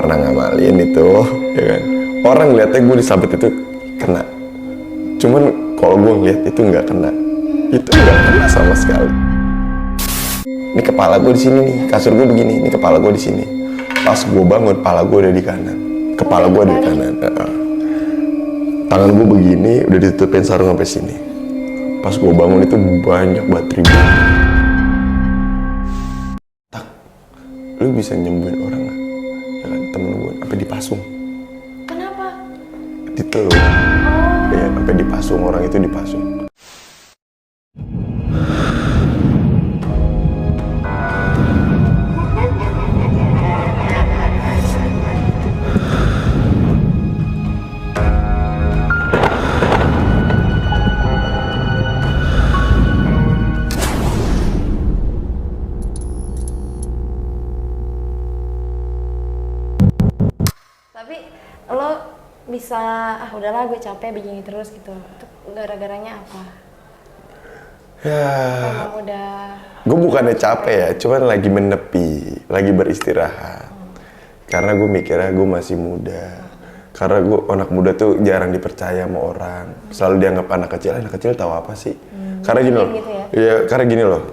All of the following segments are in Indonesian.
pernah ngamalin itu, ya kan. Orang lihatnya gue disabet itu kena. Cuman kalau gue ngeliat itu nggak kena. Itu nggak kena sama sekali. Ini kepala gue di sini nih, kasur gue begini. Ini kepala gue di sini. Pas gue bangun, kepala gue ada di kanan. Kepala gue ada di kanan. Tangan gue begini, udah ditutupin sarung sampai sini. Pas gue bangun itu banyak banget ribu. Tak, lu bisa nyembuhin orang nggak? Ya kan, temen gue sampai dipasung. Kenapa? Ditelur. Ya, sampai dipasung, orang itu dipasung. Tapi lo bisa, udahlah gue capek begini terus gitu. Itu gara-garanya apa? Ya, Emang udah... gue bukannya capek ya, cuman lagi menepi, lagi beristirahat. Karena gue mikirnya gue masih muda. Karena gue anak muda tuh jarang dipercaya sama orang. Selalu dianggap anak kecil tahu apa sih? Karena gini loh, gitu ya? iya, karena gini loh.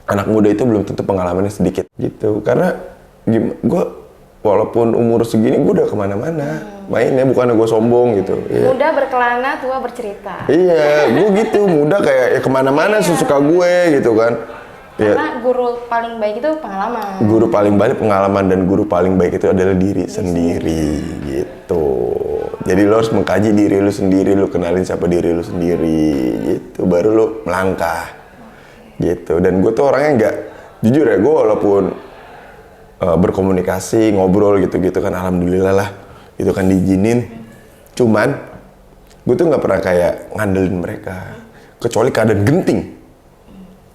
Anak muda itu belum tentu pengalamannya sedikit gitu. Karena gue walaupun umur segini gue udah kemana-mana. Mainnya bukannya gue sombong gitu. Iya. Muda berkelana, tua bercerita. Iya, gue gitu, muda kayak ya kemana-mana sesuka gue gitu kan. Ya, Karena guru paling baik itu pengalaman. guru paling baik pengalaman dan guru paling baik itu adalah diri sendiri gitu. Jadi lo harus mengkaji diri lo sendiri, lo kenalin siapa diri lo sendiri gitu, baru lo melangkah gitu. Dan gue tuh orangnya nggak, jujur ya, gue walaupun berkomunikasi, ngobrol gitu-gitu kan, alhamdulillah lah, itu kan diizinin. Cuman gue tuh nggak pernah kayak ngandelin mereka, kecuali keadaan genting.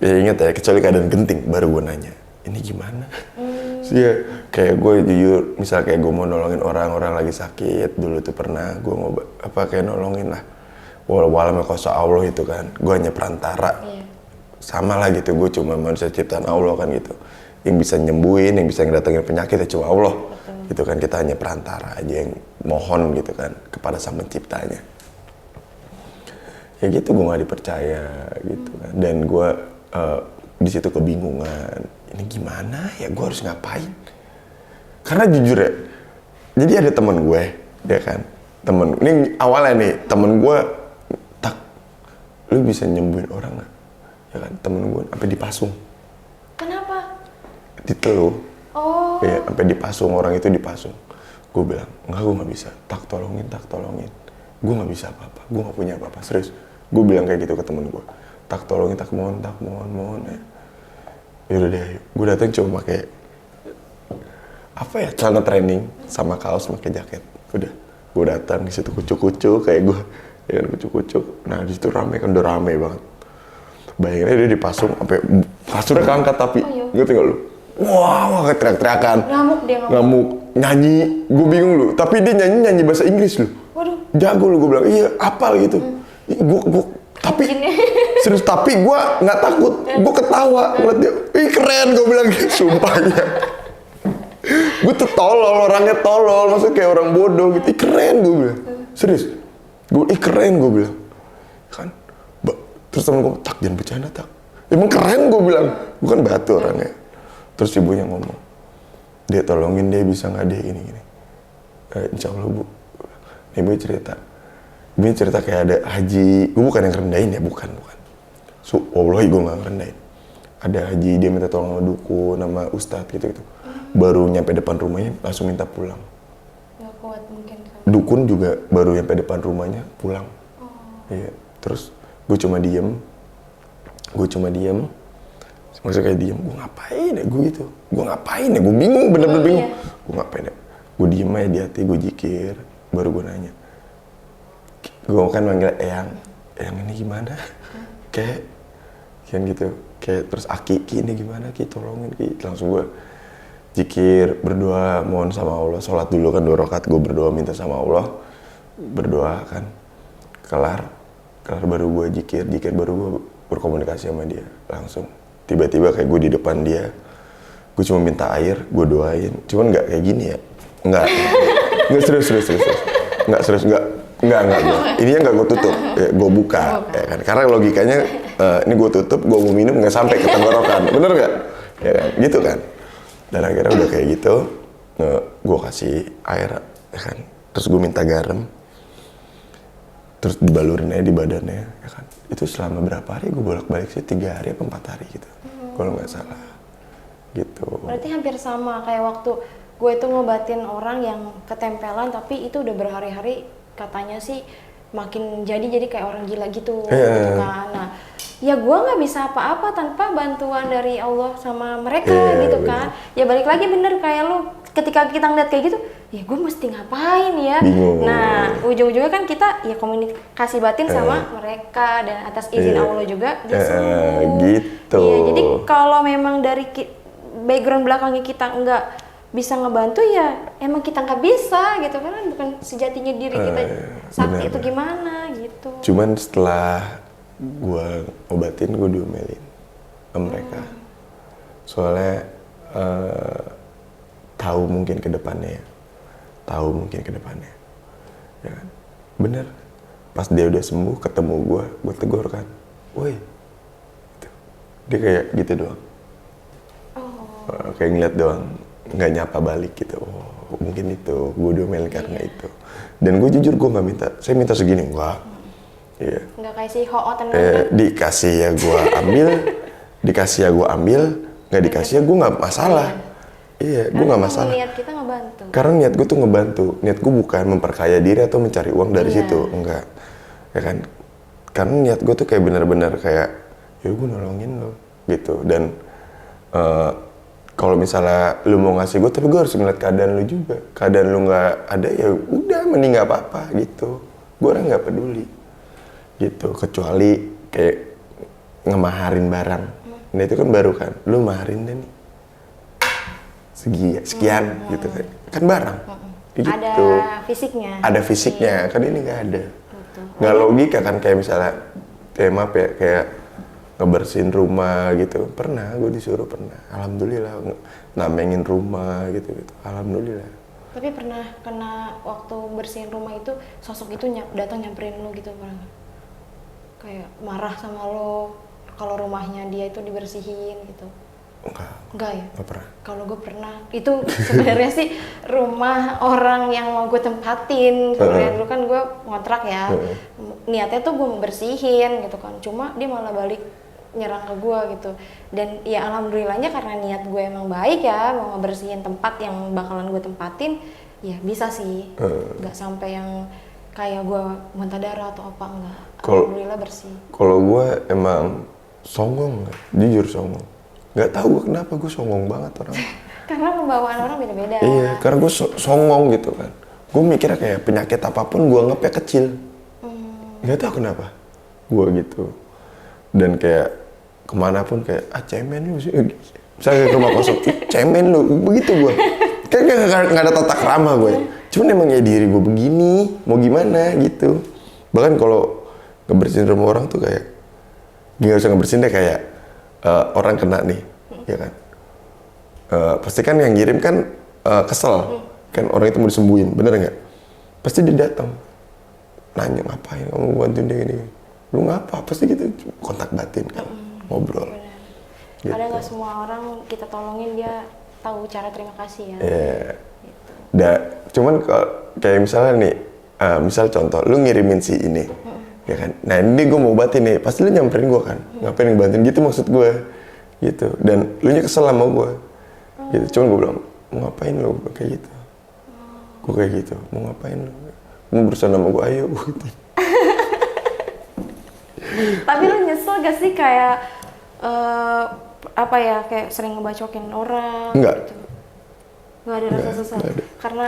Ya ingat ya, kecuali keadaan genting, baru gue nanya, ini gimana? Iya, kayak gue jujur, misal kayak gue mau nolongin orang lagi sakit, dulu tuh pernah gue kayak nolongin lah. Walau kuasa Allah itu kan, gue hanya perantara. Iya. Sama lah gitu, gue cuma manusia ciptaan Allah kan gitu. Yang bisa nyembuhin, yang bisa ngedatengin penyakit ya cuma Allah. Betul. Gitu kan, kita hanya perantara aja yang mohon gitu kan kepada Sang Penciptanya. Ya gitu, gue gak dipercaya gitu kan. Dan gue di situ kebingungan, ini gimana ya, gue harus ngapain? Karena jujur ya, jadi ada temen gue, ya kan, ini awalnya nih, temen gue, tak, lu bisa nyembuhin orang nggak? Ya kan, temen gue sampai dipasung. Kenapa? Ditelur. Oh. Ya, sampai dipasung, orang itu dipasung. Gue bilang, enggak, gue nggak bisa, tak tolongin. Gue nggak bisa apa-apa, gue nggak punya apa-apa, serius. Gue bilang kayak gitu ke temen gue. Tak tolongin, tak mohon ya. Yaudah deh, gue datang cuma pakai apa ya, celana training sama kaos pakai jaket. Udah, gue datang di situ kucuk-kucuk kayak gue, ya kan, kucuk-kucuk. Nah di situ rame kan, udah rame banget. Bayangin aja dia dipasung sampai kasurnya keangkat tapi, ngerti gak lu? Wah, kayak teriak-teriakan. Ngamuk dia Ngamuk, nyanyi, gue bingung lu. Tapi dia nyanyi bahasa Inggris lu. Waduh. Jago lu, gue bilang, iya, apal gitu. Tapi serius, tapi gue nggak takut, gue ketawa ngeliat dia, ih keren, gue bilang gitu, sumpahnya. Gue tuh tolol, orangnya tolol, maksudnya kayak orang bodoh gitu, ih keren gue bilang, serius, ih keren gue bilang, kan, terus temen gue, tak jangan bercanda tak, emang keren gue bilang, gue kan batu orangnya. Terus ibunya ngomong, dia tolongin dia bisa nggak dia gini, insya Allah bu, ibu cerita kayak ada haji, gue bukan yang rendahin ya, bukan. Wallahi gue gak ngerendahin. Ada haji, dia minta tolong sama dukun, sama ustadz gitu. Baru nyampe depan rumahnya, langsung minta pulang. Gak kuat mungkin kan. Dukun juga baru nyampe depan rumahnya, pulang. Iya, terus gue cuma diem. Maksudnya kayak diem, gue ngapain ya, gue bingung, bener-bener bingung. Gue ngapain ya, gue diem aja di hati, gue jikir, baru gue nanya. Gue kan manggil Eyang ini gimana? Kayak gitu, kayak terus Aki ini gimana, Ki tolongin Ki. Langsung gue zikir, berdoa, mohon sama Allah, sholat dulu kan 2 rakaat, gue berdoa minta sama Allah, berdoa kan, kelar baru gue zikir baru gue berkomunikasi sama dia. Langsung tiba-tiba kayak gue di depan dia, gue cuma minta air, gue doain, cuman nggak kayak gini ya, Enggak. Enggak serius. Enggak serius, enggak gua. Ininya enggak gua tutup, ya, gua buka, ya kan. Karena logikanya ini gua tutup, gua mau minum nggak sampai ke tenggorokan. Bener nggak? Ya kan, gitu kan. Dan akhirnya udah kayak gitu, gua kasih air, ya kan. Terus gua minta garam. Terus dibalurin aja di badannya, ya kan. Itu selama berapa hari gua bolak-balik sih, 3 hari apa 4 hari gitu. Kalau nggak salah. Gitu. Berarti hampir sama kayak waktu gue itu ngobatin orang yang ketempelan, tapi itu udah berhari-hari, katanya sih makin jadi kayak orang gila gitu, gitu kan. Nah, ya gue nggak bisa apa-apa tanpa bantuan dari Allah sama mereka gitu kan. Ya balik lagi bener kayak lu, ketika kita ngeliat kayak gitu, ya gue mesti ngapain ya. Bingung. Nah, ujung-ujungnya kan kita ya komunikasi batin sama mereka, dan atas izin Allah juga dia sembuh. Gitu. Iya, jadi kalau memang dari background belakangnya kita nggak bisa ngebantu, ya emang kita nggak bisa gitu, karena bukan sejatinya diri kita sakti itu gimana gitu. Cuman setelah gue obatin, gue diomelin sama mereka. Soalnya tahu mungkin ke depannya. Ya kan? Bener. Pas dia udah sembuh, ketemu gue tegur kan. Woi. Gitu. Dia kayak gitu doang. Kayak ngeliat doang, nggak nyapa balik gitu. Oh, mungkin itu gue diomelin karena itu. Dan gue jujur, gue nggak minta, saya minta segini, enggak. Iya. Nggak kasih ho tenang. Dikasih ya gue ambil, nggak dikasih ya gue nggak masalah. Iya, gue nggak masalah. Niat kita ngebantu. Karena niat gue tuh ngebantu, niat gue bukan memperkaya diri atau mencari uang dari situ, enggak. Ya kan? Karena niat gue tuh kayak benar-benar kayak, ya gue nolongin lo gitu. Dan kalau misalnya lu mau ngasih gue, tapi gue harus ngeliat keadaan lu juga. Keadaan lu nggak ada, ya udah mending nggak apa-apa gitu. Gue orang nggak peduli gitu. Kecuali kayak ngemaharin barang. Nah itu kan baru kan, lu maharin deh nih sekian gitu kan barang. Gitu. Ada fisiknya. Ada fisiknya, kan ini nggak ada. Nggak logika kan, kayak misalnya maaf ya, kayak ngebersihin rumah gitu. Pernah, gue disuruh pernah. Alhamdulillah, namengin rumah gitu. Alhamdulillah. Tapi pernah kena waktu bersihin rumah itu, sosok itu datang nyamperin lu gitu, pernah nggak? Kayak marah sama lo kalau rumahnya dia itu dibersihin gitu? Enggak ya? Enggak pernah. Kalau gue pernah, itu sebenarnya sih rumah orang yang mau gue tempatin. Sebenarnya dulu kan gue ngontrak ya, niatnya tuh gue mau bersihin gitu kan. Cuma dia malah balik nyerang ke gue gitu. Dan ya alhamdulillahnya karena niat gue emang baik ya, mau ngebersihin tempat yang bakalan gue tempatin, ya bisa sih. Nggak sampai yang kayak gue muntah darah atau apa, enggak. Alhamdulillah bersih. Kalau gue emang songong, jujur songong. Nggak tahu gue kenapa, gue songong banget orang. Karena pembawaan orang beda-beda. Iya, karena gue songong gitu kan. Gue mikirnya kayak penyakit apapun gue anggapnya kecil. Nggak tahu kenapa, gue gitu. Dan kayak kemanapun kayak, cemen lu sih. Misalnya ke rumah kosong, cemen lu, begitu gue. Kayak nggak ada tata krama gue. Cuman emang ya diri gue begini, mau gimana gitu. Bahkan kalau ngebersihin rumah orang tuh kayak, nggak usah ngebersihin deh, kayak orang kena nih, ya kan. Pasti kan yang ngirim kan kesel, kan orang itu mau disembuhin, bener nggak? Pasti dia datang, nanya ngapain kamu bantuin dia gini. Lu ngapa? Pasti gitu, kontak batin kan, ngobrol. Gitu. Ada nggak semua orang kita tolongin dia tahu cara terima kasih ya? Iya. Gitu. Cuman kayak misalnya nih, misal contoh, lu ngirimin si ini, ya kan? Nah ini gue mau obatin nih, pasti lu nyamperin gue kan? Ngapain ngebantuin gitu maksud gue, gitu. Dan lu nya kesel sama gue, gitu. Cuman gue bilang, mau ngapain lu kayak gitu? Gue kayak gitu, mau ngapain lu? Mau berusaha sama gue, ayo. Gitu. Tapi lu nyesel gak sih kayak apa ya, kayak sering ngebacokin orang? Enggak. Gitu? Nggak ada rasa sesal? Karena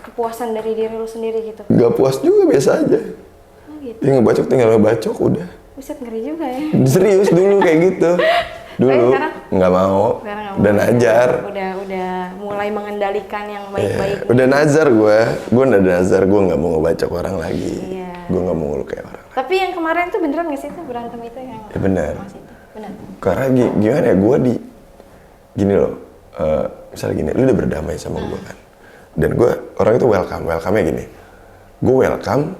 kepuasan dari diri lu sendiri gitu? Nggak puas juga, biasa aja. Oh gitu? Ya ngebacok, tinggal ngebacok, udah. Buset, ngeri juga ya? Serius dulu kayak gitu. Dulu nggak mau. Udah najar. Udah mulai mengendalikan yang baik-baik. Udah nazar gue udah nazar, gue nggak mau ngebacok orang lagi. Iya. Gue nggak mau ngelukai orang. Tapi yang kemarin tuh beneran nggak sih itu berantem itu yang? Ya bener. Bener. Karena gimana ya, gue gini loh. Misalnya gini, lu udah berdamai sama gue kan. Dan gue orang itu welcome-nya gini. Gue welcome,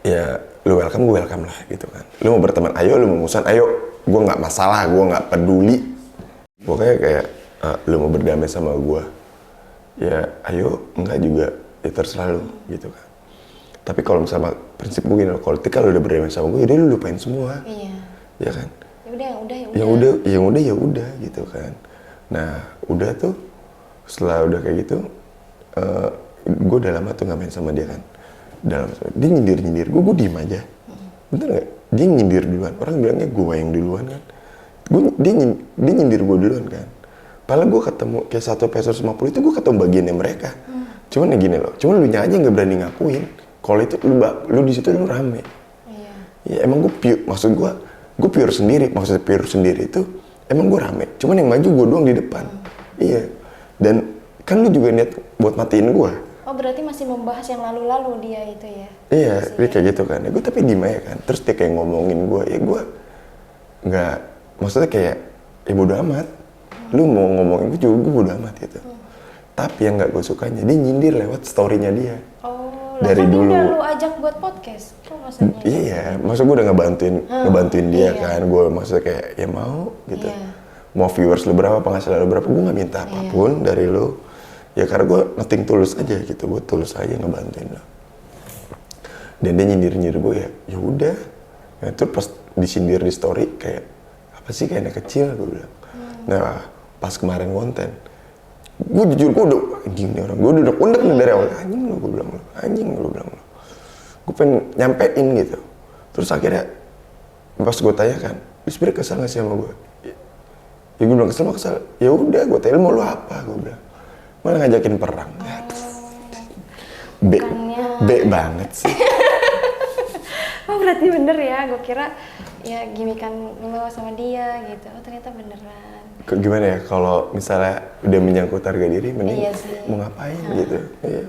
ya lu welcome, gue welcome lah gitu kan. Lu mau berteman, ayo. Lu mau musuhan, ayo. Gue nggak masalah, gue nggak peduli. Pokoknya kayak lu mau berdamai sama gue, ya ayo. Enggak juga, ya terserah lu gitu kan. Tapi kalau misalnya prinsip gue gini, kalau ketika lu udah berdamai sama gue, ya lu lupain semua. Iya. Ya kan? Ya udah. Ya udah gitu kan. Nah, udah tuh setelah udah kayak gitu, gue udah lama tuh nggak main sama dia kan. Dia nyindir gue diem aja. Bener nggak? Dia nyindir duluan. Orang bilangnya gue yang duluan kan. Dia nyindir gue duluan kan. Padahal gue ketemu kayak 1 pesos 50 itu gue ketemu bagiannya mereka. Cuman ya gini loh. Cuman lu nya aja nggak berani ngakuin. Kalau itu lu di situ lu rame. Iya. Ya emang gue pure sendiri. Maksudnya pure sendiri itu emang gue rame. Cuman yang maju gue doang di depan. Iya. Dan kan lu juga niat buat matiin gue. Oh berarti masih membahas yang lalu-lalu dia itu ya? Iya, dia kayak gitu kan. Ya, gue tapi diem aja kan. Terus dia kayak ngomongin gue, ya gue nggak, maksudnya kayak ya bodo amat. Lu mau ngomongin gue juga, gue bodo amat gitu. Tapi yang nggak gue sukanya, dia nyindir lewat story-nya dia. Oh, dari kan dulu. udah lu ajak buat podcast. Kok maksudnya? Iya, maksud gue udah ngebantuin dia iya. kan. Gue maksudnya kayak ya mau gitu. Iya. Mau viewers lu berapa, penghasilan lu berapa, gue nggak minta apapun dari lu. Ya karena gue nothing tulus aja gitu, gue tulus aja ngebantuin lo. Dan dia nyindir gue ya udah. Nah, itu pas disindir di story kayak apa sih kayak anak kecil gue bilang. Nah pas kemarin konten, gue jujur gue udah anjing nih orang, gue udah undek nih dari awal anjing lo gue bilang lo, anjing lo bilang lo. Gue pengen nyampein gitu. Terus akhirnya pas gue tanya kan, lu sebenernya kesel nggak sih sama gue? Ya gue bilang kesel. Ya udah gue tanya mau lu apa gue bilang. Malah ngajakin perang. B banget sih. Oh berarti bener ya, gue kira ya gimikan lo sama dia gitu. Oh ternyata beneran. Gimana ya kalau misalnya udah menyangkut harga diri, mending Iya sih. mau ngapain gitu. Iya.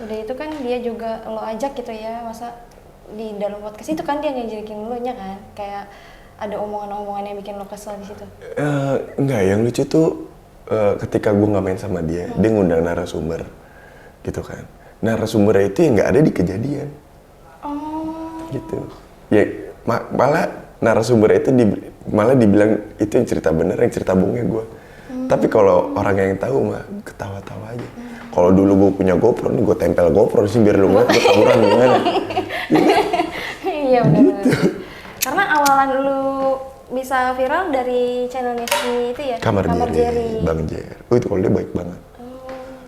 Udah itu kan dia juga lo ajak gitu ya, masa di dalam podcast itu kan dia ngejelekin lo nya kan, kayak ada omongan-omongan yang bikin lo kesel di situ. Enggak, yang lucu tuh ketika gue nggak main sama dia, dia ngundang narasumber, gitu kan. Narasumbernya itu yang nggak ada di kejadian, gitu. Ya malah narasumber itu malah dibilang itu yang cerita bener, yang cerita bohongnya gue. Tapi kalau orang yang tahu mah ketawa-tawa aja. Kalau dulu gue punya GoPro nih, gue tempel GoPro sih biar lu ngeliat gue tawuran gimana. Iya benar-benar. Karena awalan lu bisa viral dari channelnya si itu ya? Kamar Jerry, Bang Jer. Oh itu kalau dia baik banget.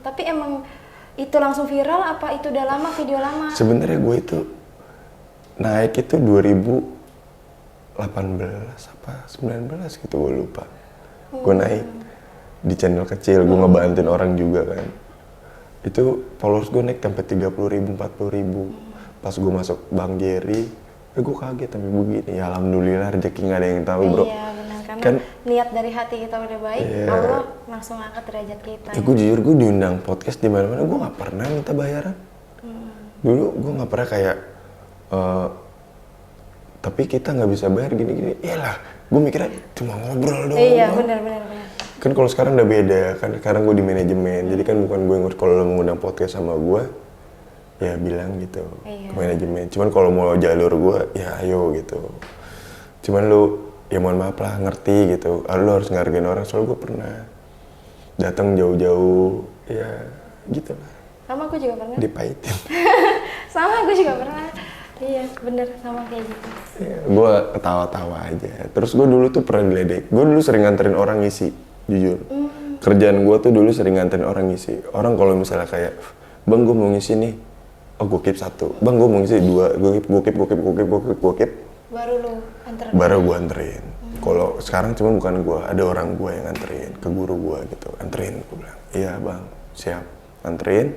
Tapi emang itu langsung viral apa itu udah lama, video lama? Sebenarnya gue itu naik itu 2018 apa 19 gitu gue lupa. Gue naik di channel kecil, gue ngebantuin orang juga kan. Itu followers gue naik sampai 30.000, 40.000. Pas gue masuk Bang Jerry, gue kaget tapi begini. Ya alhamdulillah rezeki nggak ada yang tahu bro. Iya benar, karena kan, niat dari hati kita udah baik, Allah langsung angkat derajat kita. Ya gue jujur gue diundang podcast di mana-mana, gue nggak pernah minta bayaran. Dulu gue nggak pernah kayak, tapi kita nggak bisa bayar gini-gini. Iyalah, gue mikirnya cuma ngobrol doang. Iya benar. Kan kalau sekarang udah beda, kan sekarang gue di manajemen, jadi kan bukan gue ngurus. Kalau lo mengundang podcast sama gue, ya bilang gitu ke manajemen. Cuman kalau mau jalur gue, ya ayo gitu. Cuman lu, ya mohon maaf lah, ngerti gitu. Lu harus ngargain orang, soalnya gue pernah datang jauh-jauh, ya gitu lah. Sama aku juga pernah. Dipahitin. Sama aku juga pernah. Iya bener, sama kayak gitu. Ya, gue ketawa-tawa aja. Terus gue dulu tuh pernah diledek. Gue dulu sering nganterin orang ngisi, jujur. Kerjaan gue tuh dulu sering nganterin orang ngisi. Orang kalau misalnya kayak, bang gue mau ngisi nih, oh gue keep 1. Bang gue mau ngisi 2, gue keep. Baru lu anterin? Baru gue anterin. Kalau sekarang cuma bukan gue, ada orang gue yang anterin ke guru gue gitu. Anterin, gue bilang, iya bang, siap. Anterin,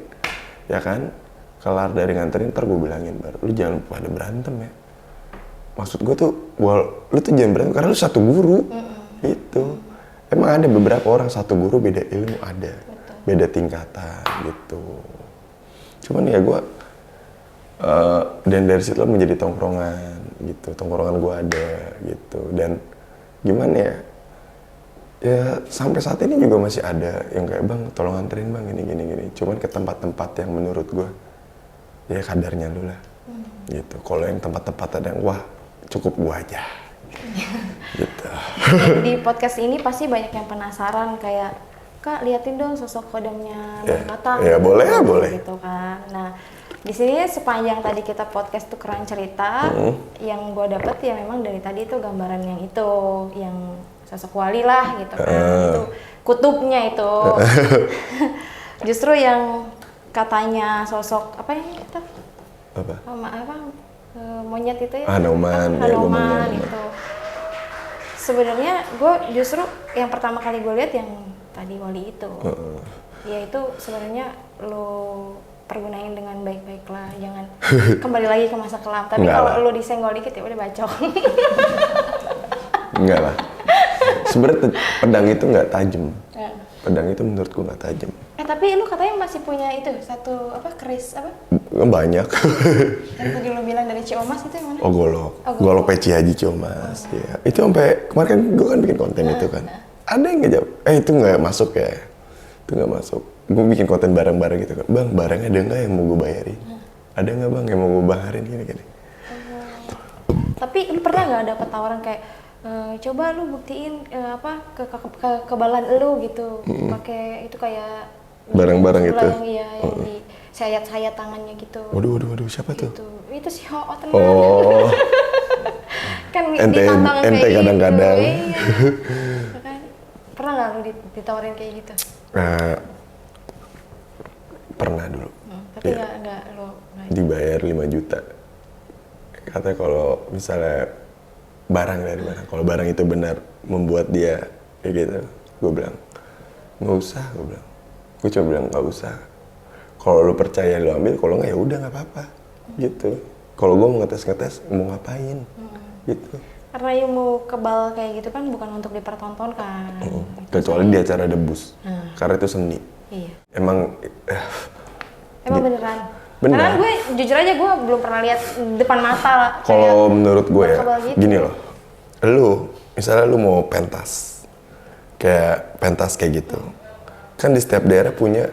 ya kan? Kelar dari nganterin, ntar gue bilangin baru, lu jangan pada berantem ya. Maksud gue tuh, lu tuh jangan berantem karena lu satu guru. Itu. Emang ada beberapa orang satu guru beda ilmu ada. Betul. Beda tingkatan gitu. Cuman ya gue, dan dari situ menjadi tongkrongan gitu. Tongkrongan gue ada gitu. Dan gimana ya, Ya sampai saat ini juga masih ada yang kayak bang tolong anterin bang gini. Cuman ke tempat-tempat yang menurut gue ya kadarnya lu lah. Gitu. Kalau yang tempat-tempat ada yang wah cukup gue aja. Gitu. Di podcast ini pasti banyak yang penasaran kayak Kak liatin dong sosok kodamnya Bang Katak. Ya boleh ya boleh. Gitu kan. Nah di sini sepanjang tadi kita podcast tukeran cerita, yang gue dapet ya memang dari tadi itu gambaran yang itu, yang sosok wali lah gitu kan, itu kutubnya itu. Justru yang katanya sosok apa yang kita monyet itu ya, Hanoman itu. Sebenarnya gue justru yang pertama kali gue lihat yang tadi wali itu, ya itu sebenarnya lo pergunain dengan baik-baik lah, jangan kembali lagi ke masa kelam. Tapi kalau lo disenggol dikit ya udah bacok. Enggak lah. Sebenarnya pedang itu nggak tajam. Pedang itu menurutku nggak tajam. Tapi lu katanya masih punya itu satu keris apa? Banyak. Yang tadi lu bilang dari Ciomas itu yang mana? Golok peci haji Ciomas. Ya. Itu sampai kemarin kan gue kan bikin konten itu kan. Ada yang ngejawab, itu nggak masuk ya. Itu nggak masuk. Gue bikin konten bareng-bareng gitu kan. Bang, barangnya ada nggak yang mau gue bayarin? Ada nggak bang yang mau gue bayarin gini? Tapi lu pernah nggak dapet tawaran kayak coba lu buktiin kekebalan lu gitu, pakai itu kayak barang-barang itu yang di sayat-sayat tangannya gitu. Waduh, siapa tuh? Itu si Ho tenang. Kan ditantang ente kadang-kadang. Iya. Kan pernah nggak lu ditawarin kayak gitu? Pernah dulu. Tapi nggak lo dibayar 5 juta. Katanya kalau misalnya barang dari barang, kalau barang itu benar membuat dia kayak gitu, gue bilang nggak usah, gue cuma bilang nggak usah. Kalau lu percaya lu ambil, kalau nggak ya udah nggak apa-apa, gitu. Kalau gue mau ngetes mau ngapain, gitu. Karena ilmu kebal kayak gitu kan bukan untuk dipertontonkan. Kecuali di acara debus, karena itu seni. Iya. Emang beneran. Bener. Karena gue jujur aja gue belum pernah lihat depan mata. Kalau menurut gue ya, gitu. gini loh, misalnya lu mau pentas kayak gitu, kan di setiap daerah punya,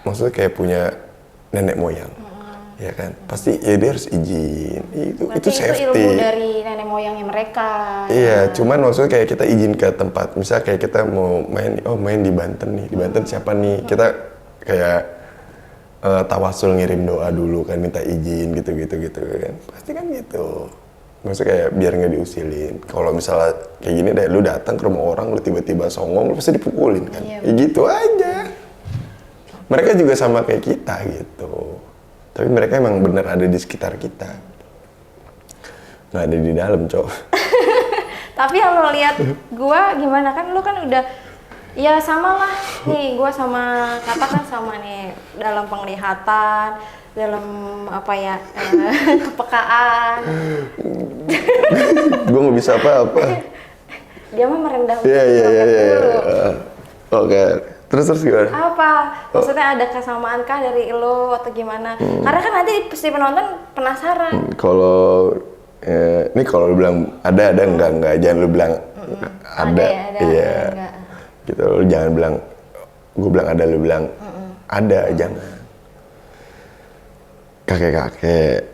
maksudnya kayak punya nenek moyang, ya kan, pasti ya dia harus izin, itu safety. Itu ilmu dari nenek moyangnya mereka. Iya, cuman maksudnya kayak kita izin ke tempat, misalnya kayak kita mau main di Banten nih, di Banten siapa nih, kita kayak tawasul ngirim doa dulu kan, minta izin gitu kan, pasti kan gitu. Maksudnya kayak biar nggak diusilin. Kalau misalnya kayak gini deh, lu datang ke rumah orang, lu tiba-tiba songong, lu pasti dipukulin kan. Iya, ya gitu aja. Mereka juga sama kayak kita gitu. Tapi mereka emang bener ada di sekitar kita. Nggak ada di dalam, Cok. Tapi yang lo lihat gua gimana, kan lu kan udah ya sama lah nih, gua sama Katak kan sama nih dalam penglihatan, dalam kepekaan. Gue nggak bisa apa-apa. Dia mah merendah. Iya. Oke. Terus gimana? Apa? Maksudnya ada kesamankah dari lo atau gimana? Karena kan nanti pasti penonton penasaran. Kalau ini kalau lu bilang ada enggak, jangan lu bilang ada. Iya. Enggak. Gitu, lu jangan bilang, gue bilang ada, lu bilang ada, jangan. Kakek-kakek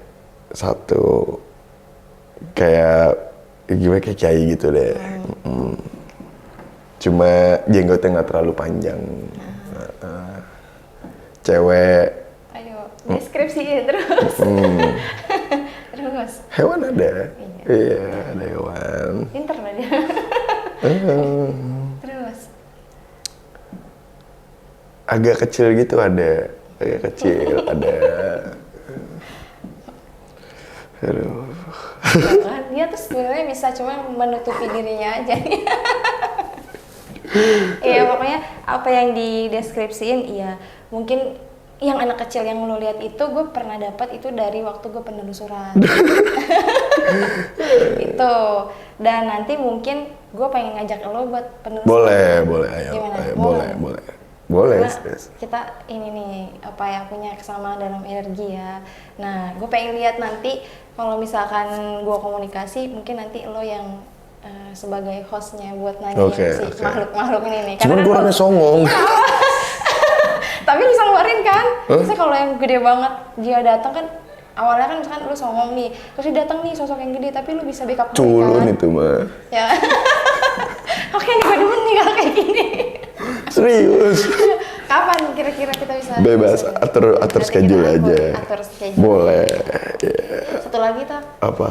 satu, kayak gimana, kayak kiai gitu deh. Cuma jenggotnya nggak terlalu panjang. Cewek. Ayo, deskripsiin terus. Terus. Hewan ada. Iya, ada hewan. Pinter lah dia. Terus. Agak kecil gitu ada. Ada. Aduh. Dia tuh sebenarnya bisa cuma menutupi dirinya aja. Iya, pokoknya apa yang dideskripsiin, iya mungkin yang anak kecil yang lo lihat itu gue pernah dapat itu dari waktu gue penelusuran. Itu, dan nanti mungkin gue pengen ngajak lo buat penelusuran. Boleh, ayo. Gimana? Boleh. Karena kita ini nih punya kesamaan dalam energi ya. Nah, gue pengen lihat nanti kalau misalkan gue komunikasi, mungkin nanti lo yang sebagai hostnya buat nanyain si makhluk-makhluk ini nih. Cuman gue orangnya songong. Tapi lu samperin kan? Misalnya kalau yang gede banget dia datang kan, awalnya kan misalkan lu songong nih, terus dia datang nih sosok yang gede, tapi lu bisa backup Culun kan? itu mah. Ya. Oke nih gue demen nih kalau kayak gini. Serius. Kapan kira-kira kita bisa? Bebas, atur schedule aja. Atur schedule. Boleh. Yeah. Satu lagi tak? Apa?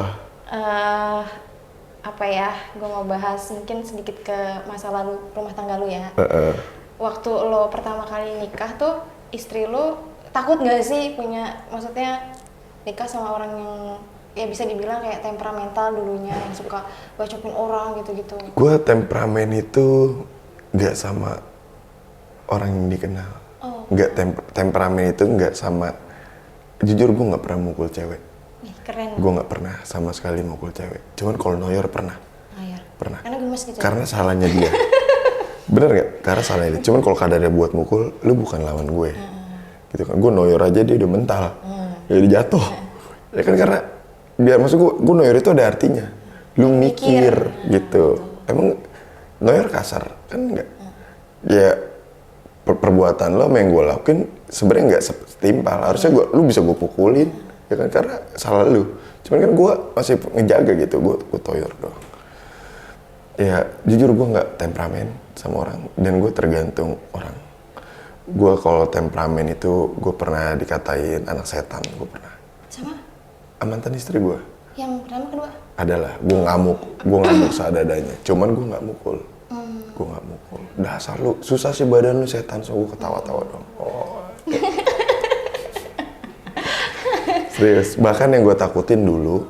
Apa ya? Gue mau bahas mungkin sedikit ke masa lalu rumah tangga lu ya. Waktu lo pertama kali nikah tuh, istri lo takut nggak sih punya, maksudnya nikah sama orang yang ya bisa dibilang kayak temperamental dulunya, yang suka bacokin orang gitu-gitu? Gue temperamen itu nggak sama orang yang dikenal. Nggak temperamen itu nggak sama. Jujur gue nggak pernah mukul cewek. Ih, keren. Gue nggak pernah sama sekali mukul cewek. Cuman kalau noyor pernah. Pernah. Karena gemes gitu. Karena salahnya dia. Bener nggak? Karena salahnya dia. Cuman kalau kadarnya buat mukul, lu bukan lawan gue. Gitu kan. Gue noyor aja dia udah mental. Jadi jatuh. Ya kan karena biar maksud gue noyor itu ada artinya. Lu mikir gitu. Emang noyor kasar kan enggak? Ya perbuatan lo sama yang gue lakuin sebenarnya nggak setimpal. Harusnya lu bisa gue pukulin, ya kan, karena salah lu. Cuman kan gue masih ngejaga gitu, gue toyor doang. Ya jujur gue nggak temperamen sama orang, dan gue tergantung orang. Gue kalau temperamen itu gue pernah dikatain anak setan, gue pernah. Sama? Mantan istri gue. Yang pertama kedua? Adalah, gue ngamuk seadanya. Cuman gue nggak mukul. Gue nggak mukul. Dasar lu, susah sih badan lu setan, so gue ketawa-tawa dong. Oh. Serius, bahkan yang gue takutin dulu,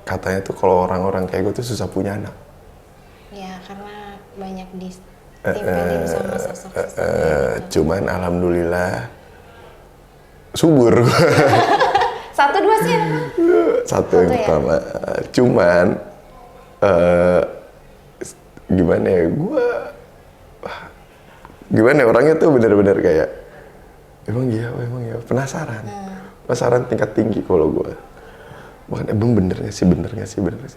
katanya tuh kalau orang-orang kayak gue tuh susah punya anak. Ya, karena banyak ditempelin sama sosok-sosok. Cuman alhamdulillah subur. Satu dua sih. Satu yang pertama. Cuman gimana ya, gimana ya, orangnya tuh bener-bener kayak emang iya penasaran tingkat tinggi kalau gue. Bahkan emang bener gak sih,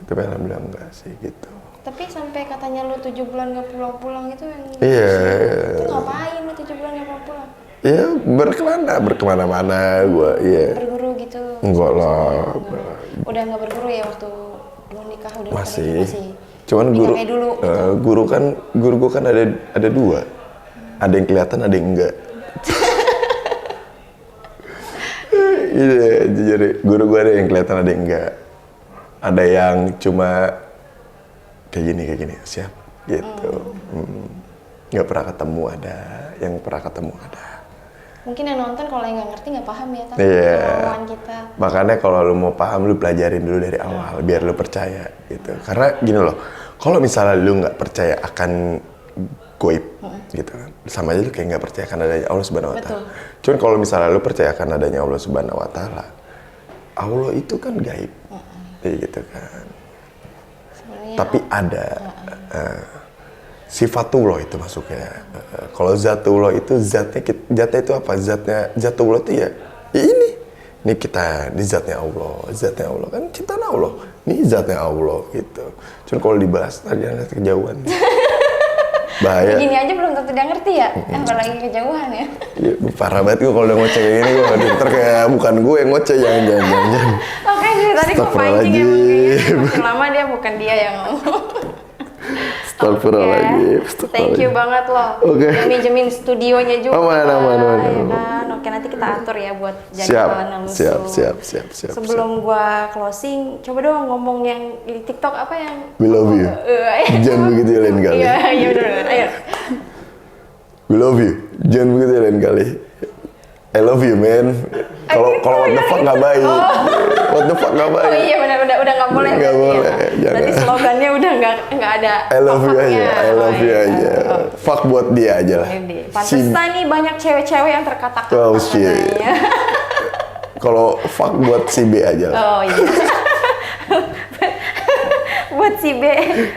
tapi alhamdulillah enggak sih gitu. Tapi sampai katanya lu 7 bulan gak pulang-pulang itu yang itu ngapain lu 7 bulan gak pulang-pulang? Iya, berkemana-mana gue, iya. Berguru gitu? Enggak lah. Udah gak berguru ya waktu lu nikah? Udah masih. Masih. Cuman guru gitu. Guru gue kan ada dua. Ada yang kelihatan, ada yang enggak. Iya, jujur, guru gue ada yang kelihatan, ada yang enggak. Ada yang cuma kayak gini, siap gitu. Nggak pernah ketemu ada, yang pernah ketemu ada. Mungkin yang nonton kalau yang nggak ngerti nggak paham ya, tapi pengalaman kita. Makanya kalau lu mau paham, lu pelajarin dulu dari awal biar lu percaya gitu. Karena gini loh, kalau misalnya lu nggak percaya akan goib gitu kan, sama aja lu kayak nggak percaya akan adanya Allah Subhanahu Wa Taala. Cuman kalau misalnya lu percaya akan adanya Allah Subhanahu Wa Taala, Allah itu kan gaib, gitu kan. Sebenarnya tapi ada. Sifatullah itu masuknya. Kalau zatullah itu zatnya itu apa? Zatullah itu ya ini kita di zatnya Allah kan ciptaan Allah. Ini zatnya Allah gitu. Cuma kalau dibahas tadi nanti kejauhan. Bahaya. Gini aja belum tentu dia ngerti ya. Apalagi kejauhan ya. Iya, parah banget gue kalau udah ngoceh kayak gini, gue ntar kayak bukan gue yang ngoceh, jangan. Oke, tadi gue pancing emang kayaknya makin lama dia bukan dia yang ngomong. Astagfirullahaladzim. Thank you banget loh. Minjemin studionya juga. Aman. Oke, nanti kita atur ya buat jadwalnya lu. Siap. Sebelum gua closing, coba dong ngomong yang di TikTok apa yang We love you. Jangan begitu lain kali. Iya benar. Ayo. We love you. Jangan begitu lain kali. I love you, man. Kalau what the fuck nggak baik. What the fuck nggak baik. Oh iya benar udah nggak boleh. Nggak boleh. Nanti slogannya udah nggak ada. I love you aja. Fuck buat dia aja lah. Pantesan nih banyak cewek-cewek yang terkata-kata. Oh shit. Kalau fuck buat si B aja lah. Oh iya. Buat si B,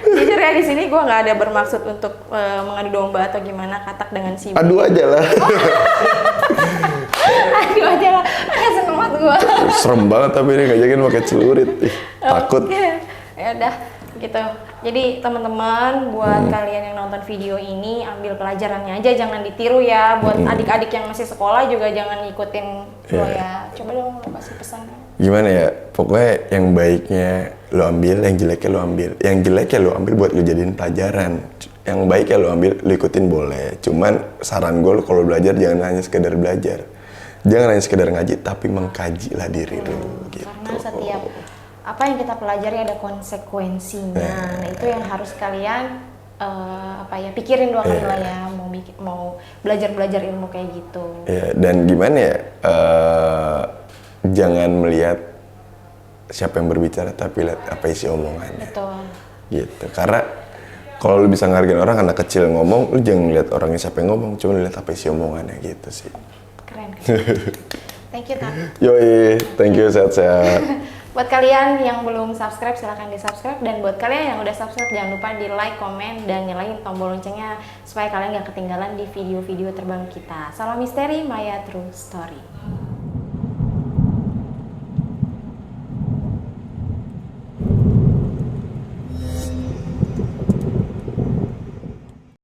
jujur ya di sini gue nggak ada bermaksud untuk mengadu domba atau gimana katak dengan si B. Adu aja lah. Aduh aja lah, seneng banget gua. Serem banget tapi ini ngajakin pakai celurit. Ih, takut. Ya udah gitu. Jadi teman-teman buat kalian yang nonton video ini ambil pelajarannya aja, jangan ditiru ya. Buat adik-adik yang masih sekolah juga jangan ngikutin lo ya. Coba dong lo kasih pesan. Gimana ya, pokoknya yang baiknya lo ambil, yang jeleknya lo ambil. Yang jeleknya lo ambil buat lo jadiin pelajaran. Yang baiknya lo ambil, lo ikutin boleh. Cuman saran gue, kalau belajar jangan hanya sekedar belajar. Jangan hanya sekedar ngaji, tapi mengkajilah diri lo gitu. Karena setiap apa yang kita pelajari ada konsekuensinya. Nah itu yang harus kalian pikirin dua kali lah ya, mau belajar ilmu kayak gitu. Ya, dan gimana ya, jangan melihat siapa yang berbicara, tapi lihat apa isi omongannya. Betul. Gitu. Karena kalau lu bisa ngargain orang, anak kecil ngomong, lu jangan lihat orangnya siapa yang ngomong, cuma lihat apa isi omongannya gitu sih. Keren. Thank you, Tan. Yoi, thank you, sehat-sehat. Buat kalian yang belum subscribe, silahkan di-subscribe. Dan buat kalian yang udah subscribe, jangan lupa di-like, komen, dan nyalain tombol loncengnya supaya kalian gak ketinggalan di video-video terbaru kita. Salam misteri, Maya True Story.